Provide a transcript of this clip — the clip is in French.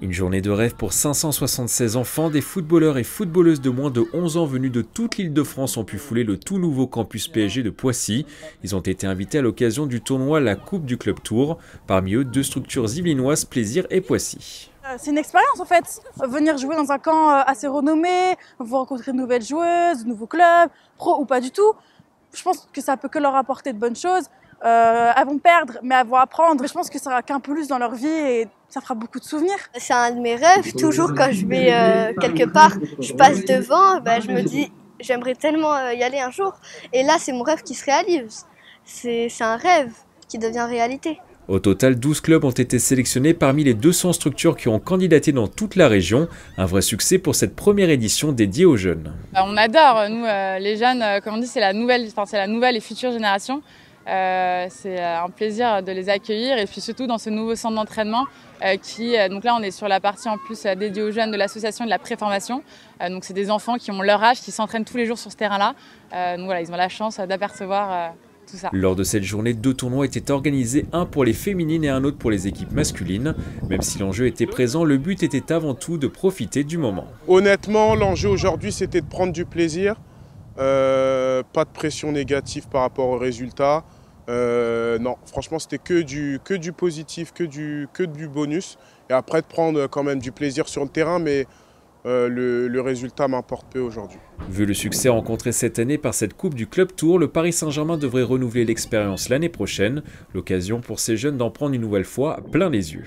Une journée de rêve pour 576 enfants, des footballeurs et footballeuses de moins de 11 ans venus de toute l'Île-de-France ont pu fouler le tout nouveau campus PSG de Poissy. Ils ont été invités à l'occasion du tournoi La Coupe du Club Tour. Parmi eux, deux structures yvelinoises, Plaisir et Poissy. C'est une expérience en fait, venir jouer dans un camp assez renommé, vous rencontrer de nouvelles joueuses, de nouveaux clubs, pro ou pas du tout. Je pense que ça peut que leur apporter de bonnes choses. Elles vont perdre, mais elles vont apprendre. Je pense que ça sera qu'un plus dans leur vie et ça fera beaucoup de souvenirs. C'est un de mes rêves. Toujours quand je vais quelque part, je passe devant, je me dis j'aimerais tellement y aller un jour. Et là, c'est mon rêve qui se réalise. C'est un rêve qui devient réalité. Au total, 12 clubs ont été sélectionnés parmi les 200 structures qui ont candidaté dans toute la région. Un vrai succès pour cette première édition dédiée aux jeunes. On adore, nous les jeunes, comme on dit, c'est la nouvelle et future génération. C'est un plaisir de les accueillir et puis surtout dans ce nouveau centre d'entraînement donc là on est sur la partie en plus dédiée aux jeunes de l'association de la préformation. Donc c'est des enfants qui ont leur âge, qui s'entraînent tous les jours sur ce terrain-là. Donc voilà, ils ont la chance d'apercevoir tout ça. Lors de cette journée, 2 tournois étaient organisés, un pour les féminines et un autre pour les équipes masculines. Même si l'enjeu était présent, le but était avant tout de profiter du moment. Honnêtement, l'enjeu aujourd'hui c'était de prendre du plaisir. Pas de pression négative par rapport aux résultats. Non, franchement, c'était que du positif, que du bonus. Et après, de prendre quand même du plaisir sur le terrain, mais le résultat m'importe peu aujourd'hui. Vu le succès rencontré cette année par cette Coupe du Club Tour, le Paris Saint-Germain devrait renouveler l'expérience l'année prochaine. L'occasion pour ces jeunes d'en prendre une nouvelle fois plein les yeux.